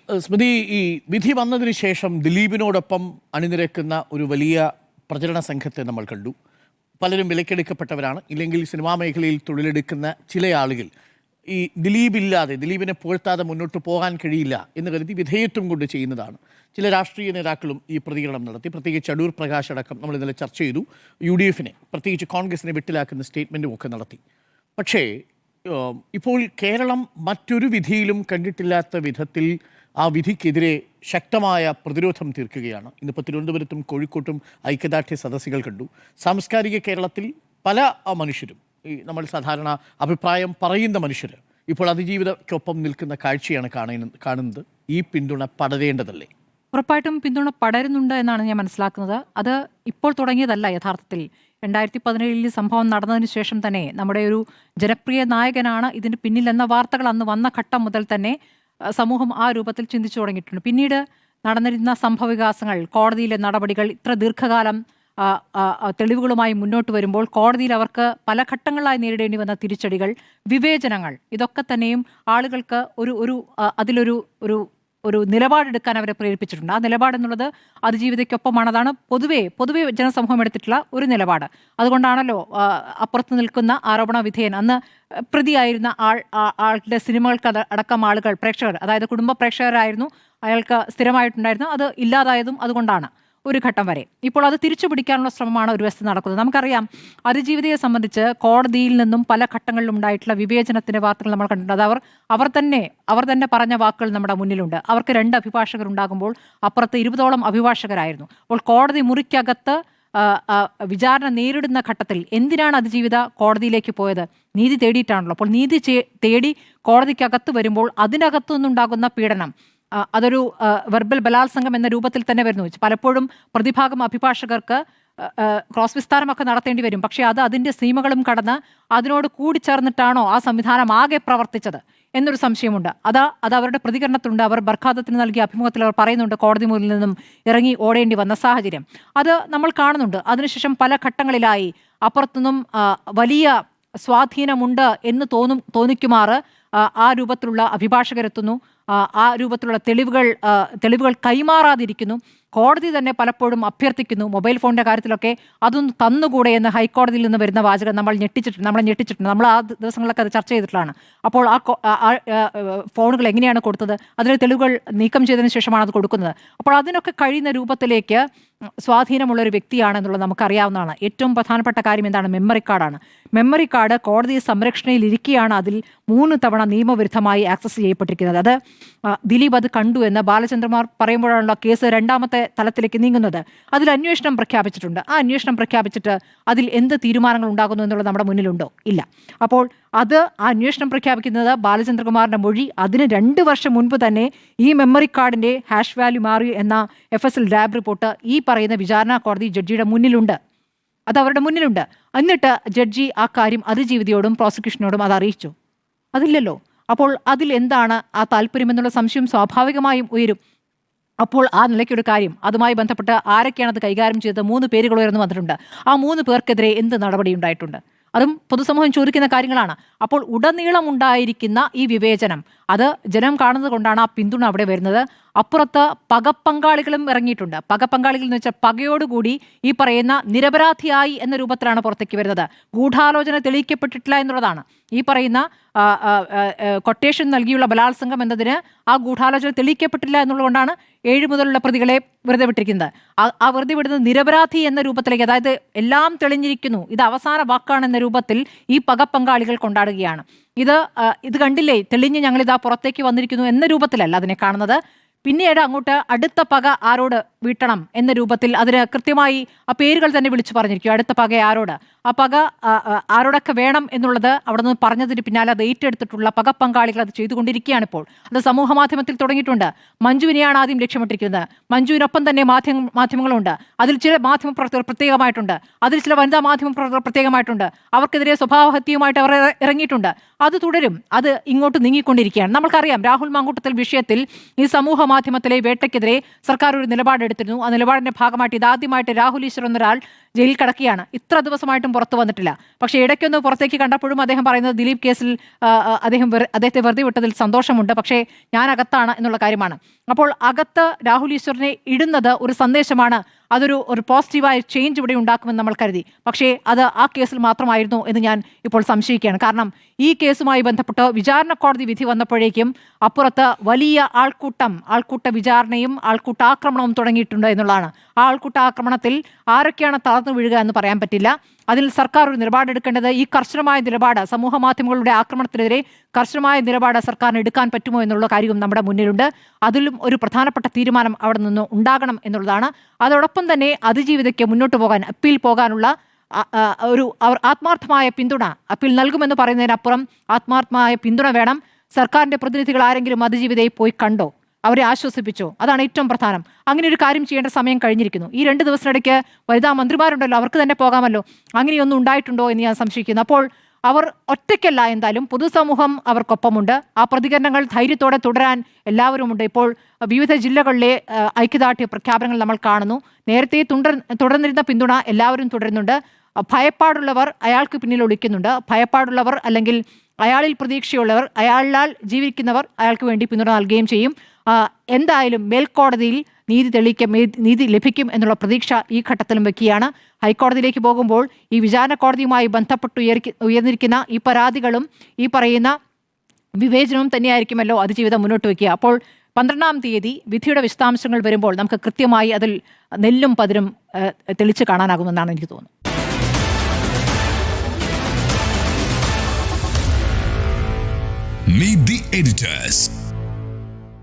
സ്മൃതി, ഈ വിധി വന്നതിന് ശേഷം ദിലീപിനോടൊപ്പം അണിനിരക്കുന്ന ഒരു വലിയ പ്രചരണ സംഘത്തെ നമ്മൾ കണ്ടു. പലരും വിലക്കെടുക്കപ്പെട്ടവരാണ്. ഇല്ലെങ്കിൽ സിനിമാ മേഖലയിൽ തൊഴിലെടുക്കുന്ന ചില ആളുകൾ ഈ ദിലീപിനെ പുകഴ്ത്താതെ മുന്നോട്ട് പോകാൻ കഴിയില്ല എന്ന് കരുതി വിധേയത്വം കൊണ്ട് ചെയ്യുന്നതാണ്. ചില രാഷ്ട്രീയ നേതാക്കളും ഈ പ്രതികരണം നടത്തി. പ്രത്യേകിച്ച് അടൂർ പ്രകാശ് അടക്കം നമ്മൾ ഇന്നലെ ചർച്ച ചെയ്തു. UDF-നെ, പ്രത്യേകിച്ച് കോൺഗ്രസിനെ വിട്ടിലാക്കുന്ന സ്റ്റേറ്റ്മെൻറ്റും ഒക്കെ നടത്തി. പക്ഷേ ഇപ്പോൾ കേരളം മറ്റൊരു വിധിയിലും കണ്ടിട്ടില്ലാത്ത വിധത്തിൽ ആ വിധിക്കെതിരെ ശക്തമായ പ്രതിരോധം തീർക്കുകയാണ്. ഇന്നിപ്പോൾ തിരുവനന്തപുരത്തും കോഴിക്കോട്ടും ഐക്യദാർഢ്യ സദസ്സുകൾ കണ്ടു. സാംസ്കാരിക കേരളത്തിൽ പല മനുഷ്യരും, ഈ നമ്മൾ സാധാരണ അഭിപ്രായം പറയുന്ന മനുഷ്യർ ഇപ്പോൾ അതിജീവിതക്കൊപ്പം നിൽക്കുന്ന കാഴ്ചയാണ് കാണുന്നത്. ഈ പിന്തുണ പടരേണ്ടതല്ലേ? ഉറപ്പായിട്ടും പിന്തുണ പടരുന്നുണ്ട് എന്നാണ് ഞാൻ മനസ്സിലാക്കുന്നത്. അത് ഇപ്പോൾ തുടങ്ങിയതല്ല. യഥാർത്ഥത്തിൽ 2017 സംഭവം നടന്നതിന് ശേഷം തന്നെ നമ്മുടെ ഒരു ജനപ്രിയ നായകനാണ് ഇതിന് പിന്നിലെന്ന വാർത്തകൾ അന്ന് വന്ന ഘട്ടം മുതൽ തന്നെ സമൂഹം ആ രൂപത്തിൽ ചിന്തിച്ചു തുടങ്ങിയിട്ടുണ്ട്. പിന്നീട് നടന്നിരുന്ന സംഭവവികാസങ്ങൾ, കോടതിയിലെ നടപടികൾ, ഇത്ര ദീർഘകാലം തെളിവുകളുമായി മുന്നോട്ട് വരുമ്പോൾ കോടതിയിൽ അവർക്ക് പല ഘട്ടങ്ങളായി നേരിടേണ്ടി വന്ന തിരിച്ചടികൾ, വിവേചനങ്ങൾ, ഇതൊക്കെ തന്നെയും ആളുകൾക്ക് അതിലൊരു ഒരു ഒരു നിലപാടെടുക്കാൻ അവരെ പ്രേരിപ്പിച്ചിട്ടുണ്ട്. ആ നിലപാടെന്നുള്ളത് അതിജീവിതയ്ക്കൊപ്പമാണ്. അതാണ് പൊതുവേ ജനസമൂഹം എടുത്തിട്ടുള്ള ഒരു നിലപാട്. അതുകൊണ്ടാണല്ലോ അപ്പുറത്ത് നിൽക്കുന്ന ആരോപണ വിധേയൻ, അന്ന് പ്രതിയായിരുന്ന ആളുടെ സിനിമകൾക്ക് അടക്കം ആളുകൾ, പ്രേക്ഷകർ, അതായത് കുടുംബ പ്രേക്ഷകരായിരുന്നു അയാൾക്ക് സ്ഥിരമായിട്ടുണ്ടായിരുന്നു. അത് ഇല്ലാതായതും അതുകൊണ്ടാണ് ഒരു ഘട്ടം വരെ. ഇപ്പോൾ അത് തിരിച്ചു പിടിക്കാനുള്ള ശ്രമമാണ് ഒരു വശത്ത് നടക്കുന്നത്. നമുക്കറിയാം, അതിജീവിതയെ സംബന്ധിച്ച് കോടതിയിൽ നിന്നും പല ഘട്ടങ്ങളിലും ഉണ്ടായിട്ടുള്ള വിവേചനത്തിന്റെ വാർത്തകൾ നമ്മൾ കണ്ടിട്ടുണ്ട്. അത് അവർ തന്നെ പറഞ്ഞ വാക്കുകൾ നമ്മുടെ മുന്നിലുണ്ട്. അവർക്ക് 2 അഭിഭാഷകർ ഉണ്ടാകുമ്പോൾ അപ്പുറത്ത് 20ഓളം അഭിഭാഷകരായിരുന്നു. അപ്പോൾ കോടതി മുറിക്കകത്ത് വിചാരണ നേരിടുന്ന ഘട്ടത്തിൽ എന്തിനാണ് അതിജീവിത കോടതിയിലേക്ക് പോയത്? നീതി തേടിയിട്ടാണല്ലോ. അപ്പോൾ നീതി തേടി കോടതിക്കകത്ത് വരുമ്പോൾ അതിനകത്തു നിന്നുണ്ടാകുന്ന പീഡനം, അതൊരു വെർബൽ ബലാത്സംഗം എന്ന രൂപത്തിൽ തന്നെ വരുന്നു. പലപ്പോഴും പ്രതിഭാഗം അഭിഭാഷകർക്ക് ക്രോസ് വിസ്താരമൊക്കെ നടത്തേണ്ടി വരും. പക്ഷേ അതിൻ്റെ സീമകളും കടന്ന് അതിനോട് കൂടിച്ചേർന്നിട്ടാണോ ആ സംവിധാനം ആകെ പ്രവർത്തിച്ചത് എന്നൊരു സംശയമുണ്ട്. അത് അവരുടെ പ്രതികരണത്തിലുണ്ട്. അവർ ബർഖാദത്തിന് നൽകിയ അഭിമുഖത്തിൽ അവർ പറയുന്നുണ്ട്, കോടതി മുറിയിൽ നിന്നും ഇറങ്ങി ഓടേണ്ടി വന്ന സാഹചര്യം അത് നമ്മൾ കാണുന്നുണ്ട്. അതിനുശേഷം പല ഘട്ടങ്ങളിലായി അപ്പുറത്തുനിന്നും വലിയ സ്വാധീനമുണ്ട് എന്ന് തോന്നിക്കുമാറ് ആ രൂപത്തിലുള്ള അഭിഭാഷകരെത്തുന്നു. ആ രൂപത്തിലുള്ള തെളിവുകൾ കൈമാറാതിരിക്കുന്നു. കോടതി തന്നെ പലപ്പോഴും അഭ്യർത്ഥിക്കുന്നു, മൊബൈൽ ഫോണിൻ്റെ കാര്യത്തിലൊക്കെ അതൊന്നും തന്നുകൂടെ എന്ന് ഹൈക്കോടതിയിൽ നിന്ന് വരുന്ന വാചകം നമ്മളെ ഞെട്ടിച്ചിട്ടുണ്ട്. നമ്മൾ ആ ദിവസങ്ങളിലൊക്കെ അത് ചർച്ച ചെയ്തിട്ടുള്ളതാണ്. അപ്പോൾ ഫോണുകൾ എങ്ങനെയാണ് കൊടുത്തത്? അതിലെ തെളിവുകൾ നീക്കം ചെയ്തതിന് ശേഷമാണ് അത് കൊടുക്കുന്നത്. അപ്പോൾ അതിനൊക്കെ കഴിയുന്ന രൂപത്തിലേക്ക് സ്വാധീനമുള്ളൊരു വ്യക്തിയാണെന്നുള്ളത് നമുക്കറിയാവുന്നതാണ്. ഏറ്റവും പ്രധാനപ്പെട്ട കാര്യം എന്താണ്? മെമ്മറി കാർഡാണ്. മെമ്മറി കാർഡ് കോടതി സംരക്ഷണയിൽ ഇരിക്കുകയാണ് അതിൽ 3 തവണ നിയമവിരുദ്ധമായി ആക്സസ് ചെയ്യപ്പെട്ടിരിക്കുന്നത്. അത് ദിലീപ് അത് കണ്ടു എന്ന് ബാലചന്ദ്രകുമാർ പറയുമ്പോഴാണല്ലോ കേസ് 2ാമത്തെ തലത്തിലേക്ക് നീങ്ങുന്നത്. അതിൽ അന്വേഷണം പ്രഖ്യാപിച്ചിട്ടുണ്ട്. ആ അന്വേഷണം പ്രഖ്യാപിച്ചിട്ട് അതിൽ എന്ത് തീരുമാനങ്ങൾ ഉണ്ടാകുന്നു എന്നുള്ളത് നമ്മുടെ മുന്നിലുണ്ടോ? ഇല്ല. അപ്പോൾ ആ അന്വേഷണം പ്രഖ്യാപിക്കുന്നത് ബാലചന്ദ്രകുമാറിന്റെ മൊഴി, അതിന് 2 വർഷം മുൻപ് തന്നെ ഈ മെമ്മറി കാർഡിന്റെ ഹാഷ് വാല്യൂ മാറി എന്ന FSL ലാബ് റിപ്പോർട്ട് ഈ പറയുന്ന വിചാരണ കോടതി ജഡ്ജിയുടെ മുന്നിലുണ്ട്. അത് അവരുടെ മുന്നിലുണ്ട്. എന്നിട്ട് ജഡ്ജി ആ കാര്യം അതിജീവിതയോടും പ്രോസിക്യൂഷനോടും അത് അറിയിച്ചു? അതില്ലല്ലോ. അപ്പോൾ അതിൽ എന്താണ് ആ താല്പര്യം എന്നുള്ള സംശയം സ്വാഭാവികമായും ഉയരും. അപ്പോൾ ആ നിലയ്ക്കൊരു കാര്യം, അതുമായി ബന്ധപ്പെട്ട് ആരൊക്കെയാണ് അത് കൈകാര്യം ചെയ്തത്? 3 പേരുകൾ ഉയർന്നു വന്നിട്ടുണ്ട്. ആ 3 പേർക്കെതിരെ എന്ത് നടപടി ഉണ്ടായിട്ടുണ്ട്? അതും പൊതുസമൂഹം ചോദിക്കുന്ന കാര്യങ്ങളാണ്. അപ്പോൾ ഉടനീളം ഉണ്ടായിരിക്കുന്ന ഈ വിവേചനം, അത് ജനം കാണുന്നത് കൊണ്ടാണ് ആ പിന്തുണ അവിടെ വരുന്നത്. അപ്പുറത്ത് പകപ്പങ്കാളികളും ഇറങ്ങിയിട്ടുണ്ട്. പകപ്പങ്കാളികൾ എന്ന് വെച്ചാൽ പകയോടുകൂടി ഈ പറയുന്ന നിരപരാധിയായി എന്ന രൂപത്തിലാണ് പുറത്തേക്ക് വരുന്നത്. ഗൂഢാലോചന തെളിയിക്കപ്പെട്ടിട്ടില്ല എന്നുള്ളതാണ്. ഈ പറയുന്ന കൊട്ടേഷൻ നൽകിയുള്ള ബലാത്സംഗം എന്നതിന് ആ ഗൂഢാലോചന തെളിയിക്കപ്പെട്ടില്ല എന്നുള്ളതുകൊണ്ടാണ് 7 മുതലുള്ള പ്രതികളെ വെറുതെ വിട്ടിരിക്കുന്നത്. ആ വെറുതെ വിടുന്നത് നിരപരാധി എന്ന രൂപത്തിലേക്ക്, അതായത് എല്ലാം തെളിഞ്ഞിരിക്കുന്നു, ഇത് അവസാന വാക്കാണെന്ന രൂപത്തിൽ ഈ പകപ്പങ്കാളികൾ കൊണ്ടാടുകയാണ്. ഇത് കണ്ടില്ലേ, തെളിഞ്ഞ് ഞങ്ങളിതാ പുറത്തേക്ക് വന്നിരിക്കുന്നു എന്ന രൂപത്തിലല്ല അതിനെ കാണുന്നത്. പിന്നീട് അങ്ങോട്ട് അടുത്ത പക ആരോട് വീട്ടണം എന്ന രൂപത്തിൽ അതിന് കൃത്യമായി ആ പേരുകൾ തന്നെ വിളിച്ചു പറഞ്ഞിരിക്കും. അടുത്ത പക ആരോട്, ആ പക ആരോടൊക്കെ വേണം എന്നുള്ളത് അവിടെ നിന്ന് പറഞ്ഞതിന് പിന്നാലെ അത് ഏറ്റെടുത്തിട്ടുള്ള പകപ്പങ്കാളികൾ അത് ചെയ്തുകൊണ്ടിരിക്കുകയാണ്. ഇപ്പോൾ അത് സമൂഹ മാധ്യമത്തിൽ തുടങ്ങിയിട്ടുണ്ട്. മഞ്ജുവിനെയാണ് ആദ്യം ലക്ഷ്യമിട്ടിരിക്കുന്നത്. മഞ്ജുവിനൊപ്പം തന്നെ മാധ്യമങ്ങളുണ്ട്. അതിൽ ചില മാധ്യമപ്രവർത്തകർ പ്രത്യേകമായിട്ടുണ്ട്. അതിൽ ചില വനിതാ മാധ്യമപ്രവർത്തകർ പ്രത്യേകമായിട്ടുണ്ട്. അവർക്കെതിരെ സ്വഭാവഹത്യയുമായിട്ട് അവർ ഇറങ്ങിയിട്ടുണ്ട്. അത് തുടരും. അത് ഇങ്ങോട്ട് നീങ്ങിക്കൊണ്ടിരിക്കുകയാണ്. നമ്മൾക്കറിയാം, രാഹുൽ മാങ്കൂട്ടത്തിൽ വിഷയത്തിൽ ഈ സമൂഹ മാധ്യമത്തിലെ വേട്ടയ്ക്കെതിരെ സർക്കാർ ഒരു നിലപാടെടുത്തിരുന്നു. ആ നിലപാടിന്റെ ഭാഗമായിട്ട് ഇതാദ്യമായിട്ട് രാഹുൽ ഈശ്വർ എന്നൊരാൾ ജയിലിൽ കിടക്കുകയാണ്. ഇത്ര ദിവസമായിട്ടും പുറത്തു വന്നിട്ടില്ല. പക്ഷേ ഇടയ്ക്കൊന്ന് പുറത്തേക്ക് കണ്ടപ്പോഴും അദ്ദേഹം പറയുന്നത് ദിലീപ് കേസിൽ അദ്ദേഹത്തെ വെറുതെ വിട്ടതിൽ സന്തോഷമുണ്ട്, പക്ഷേ ഞാൻ അകത്താണ് എന്നുള്ള കാര്യമാണ്. അപ്പോൾ അകത്ത് രാഹുൽ ഈശ്വറിനെ ഇടുന്നത് ഒരു സന്ദേശമാണ്, അതൊരു പോസിറ്റീവായ ചേഞ്ച് ഇവിടെ ഉണ്ടാക്കുമെന്ന് നമ്മൾ കരുതി. പക്ഷേ അത് ആ കേസിൽ മാത്രമായിരുന്നു എന്ന് ഞാൻ ഇപ്പോൾ സംശയിക്കുകയാണ്. കാരണം ഈ കേസുമായി ബന്ധപ്പെട്ട് വിചാരണ കോടതി വിധി വന്നപ്പോഴേക്കും അപ്പുറത്ത് വലിയ ആൾക്കൂട്ട വിചാരണയും ആൾക്കൂട്ടാക്രമണവും തുടങ്ങിയിട്ടുണ്ട് എന്നുള്ളതാണ്. ആ ആൾക്കൂട്ടാക്രമണത്തിൽ ആരൊക്കെയാണ് തളർന്നു വീഴുക എന്ന് പറയാൻ പറ്റില്ല. അതിൽ സർക്കാർ ഒരു നിലപാടെടുക്കേണ്ടത്, ഈ കർശനമായ നിലപാട്, സമൂഹ മാധ്യമങ്ങളുടെ ആക്രമണത്തിനെതിരെ കർശനമായ നിലപാട് സർക്കാരിന് എടുക്കാൻ പറ്റുമോ എന്നുള്ള കാര്യവും നമ്മുടെ മുന്നിലുണ്ട്. അതിലും ഒരു പ്രധാനപ്പെട്ട തീരുമാനം അവിടെ നിന്ന് ഉണ്ടാകണം എന്നുള്ളതാണ്. അതോടൊപ്പം തന്നെ അതിജീവിതയ്ക്ക് മുന്നോട്ട് പോകാൻ, അപ്പീൽ പോകാനുള്ള ആത്മാർത്ഥമായ പിന്തുണ, അപ്പീൽ നൽകുമെന്ന് പറയുന്നതിനപ്പുറം ആത്മാർത്ഥമായ പിന്തുണ വേണം. സർക്കാരിന്റെ പ്രതിനിധികൾ ആരെങ്കിലും അതിജീവിതയെ പോയി കണ്ടോ, അവരെ ആശ്വസിപ്പിച്ചോ? അതാണ് ഏറ്റവും പ്രധാനം. അങ്ങനെ ഒരു കാര്യം ചെയ്യേണ്ട സമയം കഴിഞ്ഞിരിക്കുന്നു. ഈ 2 ദിവസത്തിനിടയ്ക്ക് വനിതാ മന്ത്രിമാരുണ്ടല്ലോ, അവർക്ക് തന്നെ പോകാമല്ലോ. അങ്ങനെയൊന്നും ഉണ്ടായിട്ടുണ്ടോ എന്ന് ഞാൻ സംശയിക്കുന്നു. അപ്പോൾ അവർ ഒറ്റയ്ക്കല്ല, എന്തായാലും പൊതുസമൂഹം അവർക്കൊപ്പമുണ്ട്. ആ പ്രതികരണങ്ങൾ ധൈര്യത്തോടെ തുടരാൻ എല്ലാവരുമുണ്ട്. ഇപ്പോൾ വിവിധ ജില്ലകളിലെ ഐക്യദാർഢ്യ പ്രഖ്യാപനങ്ങൾ നമ്മൾ കാണുന്നു. നേരത്തെ തുടർന്നിരുന്ന പിന്തുണ എല്ലാവരും തുടരുന്നുണ്ട്. ഭയപ്പാടുള്ളവർ അയാൾക്ക് പിന്നിൽ ഒളിക്കുന്നുണ്ട്. ഭയപ്പാടുള്ളവർ അല്ലെങ്കിൽ അയാളിൽ പ്രതീക്ഷയുള്ളവർ, അയാളാൽ ജീവിക്കുന്നവർ അയാൾക്ക് വേണ്ടി പിന്തുണ നൽകുകയും ചെയ്യും. എന്തായാലും മേൽക്കോടതിയിൽ നീതി ലഭിക്കും എന്നുള്ള പ്രതീക്ഷ ഈ ഘട്ടത്തിലും വെക്കുകയാണ്. ഹൈക്കോടതിയിലേക്ക് പോകുമ്പോൾ ഈ വിചാരണ കോടതിയുമായി ബന്ധപ്പെട്ട് ഉയർന്നിരിക്കുന്ന ഈ പരാതികളും ഈ പറയുന്ന വിവേചനവും തന്നെയായിരിക്കുമല്ലോ അതിജീവിതം മുന്നോട്ട് വയ്ക്കുക. അപ്പോൾ 12-ാം തീയതി വിധിയുടെ വിശദാംശങ്ങൾ വരുമ്പോൾ നമുക്ക് കൃത്യമായി അതിൽ നെല്ലും പതിരും തെളിച്ച് കാണാനാകുമെന്നാണ് എനിക്ക് തോന്നുന്നത്. Meet the editors.